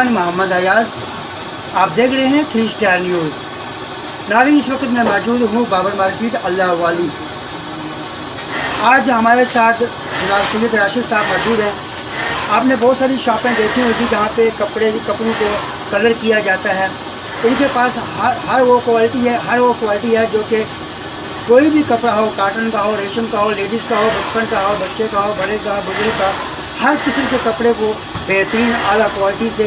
नाज़रीन, मोहम्मद अयाज, आप देख रहे हैं 3 स्टार न्यूज़। नाज़रीन, इस वक्त मैं मौजूद हूँ बाबर मार्केट अल्लाह वाली। आज हमारे साथ जनाब सैयद राशिद साहब मौजूद हैं। आपने बहुत सारी शॉपें देखी होगी जहाँ पे कपड़ों को कलर किया जाता है। इनके पास हर वो क्वालिटी है जो कि कोई भी कपड़ा हो, काटन का हो, रेशम का हो, लेडीज़ का हो, बचपन का हो, बच्चे का हो, बड़े का, बुजुर्ग का, हर किस्म के कपड़े को बेहतरीन आला क्वालिटी से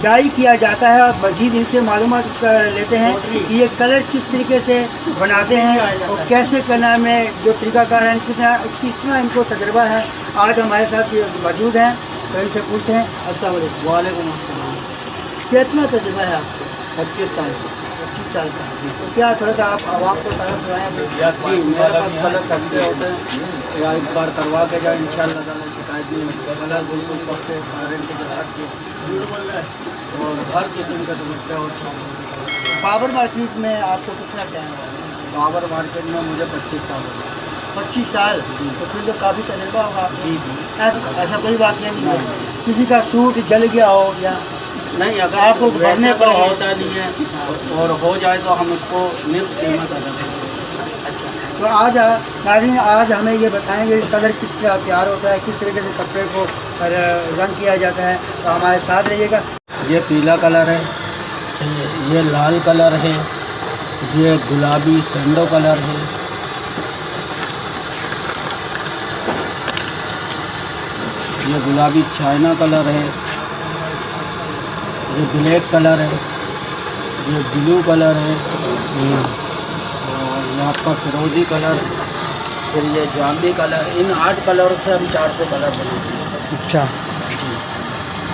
डाई किया जाता है। और मज़ीद इनसे मालूमात कर लेते हैं कि ये कलर किस तरीके से बनाते हैं और कैसे करना में जो तरीक़ाकार है, कितना इनको तजर्बा है। आज हमारे साथ ये मौजूद हैं, तो इनसे पूछते हैं। अस्सलाम वालेकुम। वालेकुम अस्सलाम। कितना तजर्बा है आपको? 25 साल। 25 साल का। तो क्या थोड़ा सा आप आवाम को तरफ कराएँ? जी, मेरे पास कलर करते होते हैं, या एक बार करवा के जाए, इंशाल्लाह ताला शिकायत नहीं होती। कलर बिल्कुल पक्के गारंटी के साथ के और हर किस्म का दुपट्टे और छाप। बाबर मार्केट में आपको कितना टाइम हुआ? बाबर मार्केट में मुझे 25 साल हो गए। 25 साल? तो फिर तो काफ़ी तजर्बा होगा आपको। जी जी। ऐसा कोई वाक़या नहीं है किसी का सूट जल गया हो या नहीं, अगर आपको वैसे भरने तो पड़े? होता नहीं है, और हो जाए तो हम उसको निफ्ट कीमत अदा करेंगे। अच्छा, तो आज नाज़रीन, आज हमें ये बताएंगे कलर किस तरह तैयार होता है, किस तरीके से कपड़े को रंग किया जाता है। तो हमारे साथ रहिएगा। ये पीला कलर है, ये लाल कलर है, ये गुलाबी सेंडो कलर है, ये गुलाबी चाइना कलर है, ये ब्लैक कलर है, ये ब्लू कलर है, और ये आपका फिरोजी कलर, फिर ये जामुनी कलर। इन 8 कलर से हम 400 कलर बनाते हैं। अच्छा, जी,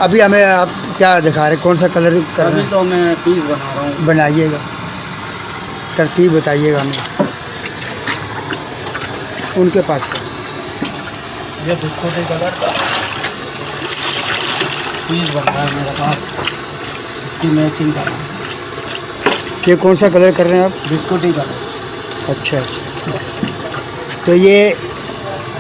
अभी हमें आप क्या दिखा रहे हैं, कौन सा कलर कर रहे अभी हैं? तो मैं पीस बना रहा हूँ। बनाइएगा, तरतीब बताइएगा हमें उनके पास। ये बिस्कुटी कलर का पीस बन रहा है मेरे पास, इसकी मैचिंग करना है। ये कौन सा कलर कर रहे हैं आप? बिस्कुटी कलर। अच्छा अच्छा। तो ये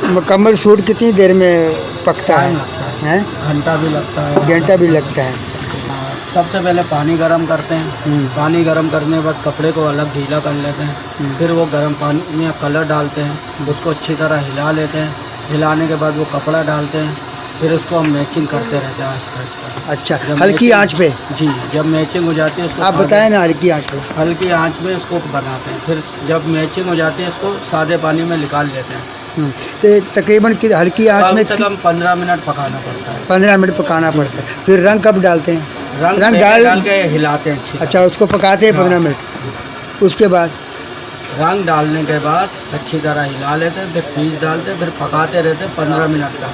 मुकम्मल सूट कितनी देर में पकता टाइम है? लगता है, हैं? घंटा भी लगता है, घंटा भी लगता है। सबसे पहले पानी गरम करते हैं। पानी गरम करने के बाद कपड़े को अलग ढीला कर लेते हैं। फिर वो गरम पानी में कलर डालते हैं, उसको अच्छी तरह हिला लेते हैं। हिलाने के बाद वो कपड़ा डालते हैं, फिर उसको हम मैचिंग करते रहते हैं आहिस्ता आहिस्ता। अच्छा, हल्की आंच पे? जी, जब मैचिंग हो जाती है उसको आप बताएं ना, हल्की आंच पे? हल्की आंच में इसको बनाते हैं। फिर जब मैचिंग हो जाती है इसको सादे पानी में निकाल लेते हैं। तो तकरीबन हल्की आंच में कम से कम 15 मिनट पकाना पड़ता है। 15 मिनट पकाना पड़ता है। फिर रंग कब डालते हैं? रंग डाल के हिलाते हैं अच्छी। अच्छा, उसको पकाते हैं 15 मिनट। उसके बाद रंग डालने के बाद अच्छी तरह हिला लेते हैं, फिर पीस डालते हैं, फिर पकाते रहते हैं 15 मिनट तक।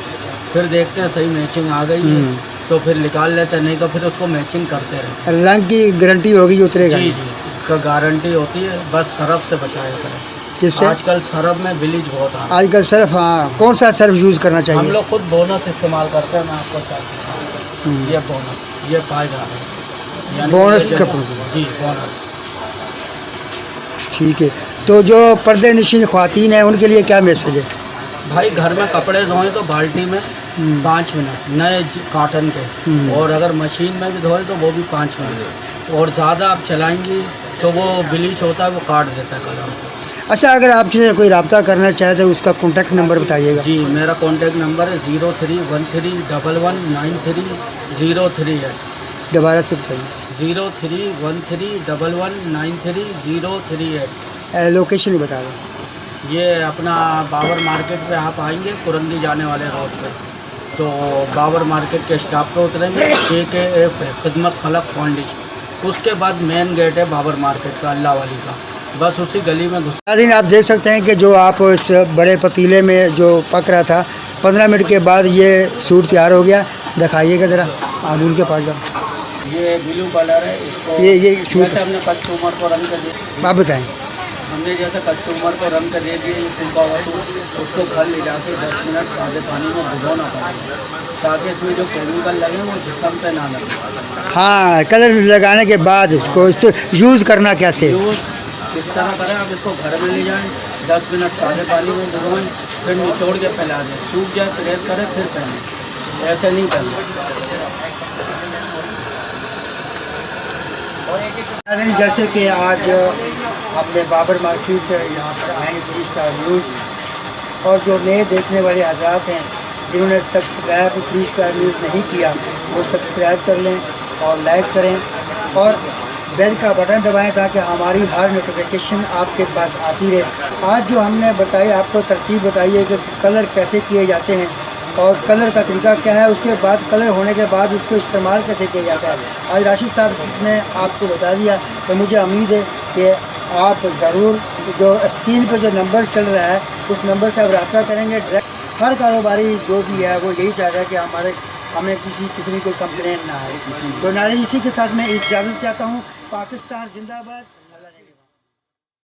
फिर देखते हैं सही मैचिंग आ गई है तो फिर निकाल लेते हैं, नहीं तो फिर उसको मैचिंग करते रहते हैं। रंग की गारंटी होगी जो उतरेगा? जी जी, का गारंटी होती है, बस सरफ से बचाया करें। किससे? आजकल सरफ में ब्लीच बहुत आ रहा है। आजकल सर्फ, हाँ, कौन सा सर्फ यूज़ करना चाहिए? हम लोग खुद बोनस इस्तेमाल करते हैं। मैं आपको साथ ये बोनस, ये पाए जा रहे हैं, यानी बोनस ये का? जी, बोनस। ठीक है। तो जो पर्दे नशीन ख्वातीन हैं उनके लिए क्या मैसेज है? भाई, घर में कपड़े धोएं तो बाल्टी में 5 मिनट नए काटन के, और अगर मशीन में भी धोएं तो वो भी 5 मिनट। और ज़्यादा आप चलाएंगी तो वो ब्लीच होता है, वो काट देता है कलर को। अच्छा, अगर आपसे कोई रब्ता करना चाहे तो उसका कॉन्टैक्ट नंबर बताइएगा। जी, मेरा कॉन्टैक्ट नंबर है 0313119038। दोबारा से बताइए। 0313119038। लोकेशन बता दो। ये अपना बाबर मार्केट पे आप आएंगे, कुरंदी जाने वाले रोड पे, तो बाबर मार्केट के स्टॉप पे उतरेंगे, KKF है, खिदमत खलक फाउंडेशन। उसके बाद मेन गेट है बाबर मार्केट का, अल्लाह वाली का, बस उसी गली में घुस। नाज़रीन, आप देख सकते हैं कि जो आप इस बड़े पतीले में जो पक रहा था, 15 मिनट के बाद ये सूट तैयार हो गया। दिखाइएगा ज़रा, आप उनके पास जाओ। ये ब्लू कलर है, इसको ये सूट जैसे हमने कस्टमर को रंग कर दिया, आप बताएं। हमने जैसे कस्टमर को रंग कर दे दिए, ये फुलका हुआ सूट, उसको घर ले जाके 10 मिनट सादे पानी में भिगोना पड़ेगा, ताकि इसमें जो केमिकल लगे वो जिस्म पे ना लगे। हाँ, कलर लगाने के बाद इसको यूज़ करना कैसे? यूज़ इस तरह करें, आप इसको घर में ले जाएं, 10 मिनट सादे पानी में भिगोएं, फिर निचोड़ के फैला दें, सूख जाए प्रेस करें, फिर पहनें। ऐसे नहीं करना। नाज़रीन, जैसे कि आज हमने बाबर मार्केट यहाँ पर आए 3 स्टार न्यूज़, और जो नए देखने वाले हजरात हैं जिन्होंने सब्सक्राइब 3 स्टार न्यूज़ नहीं किया वो सब्सक्राइब कर लें और लाइक करें और बेल का बटन दबाएं ताकि हमारी हर नोटिफिकेशन आपके पास आती रहे। आज जो हमने बताई, आपको तरतीब बताई है कि कलर कैसे किए जाते हैं और कलर का तरीका क्या है, उसके बाद कलर होने के बाद उसको इस्तेमाल कैसे किया जाता है। आज राशिद साहब ने आपको बता दिया, तो मुझे उम्मीद है कि आप ज़रूर जो स्क्रीन पर जो नंबर चल रहा है उस नंबर से आप रब्ता करेंगे। हर कारोबारी जो भी है वो यही चाहता है कि हमें किसी किस्म की कोई कंप्लेंट ना आए। तो नाज़रीन, इसी के साथ मैं इजाज़त चाहता हूँ। पाकिस्तान जिंदाबाद।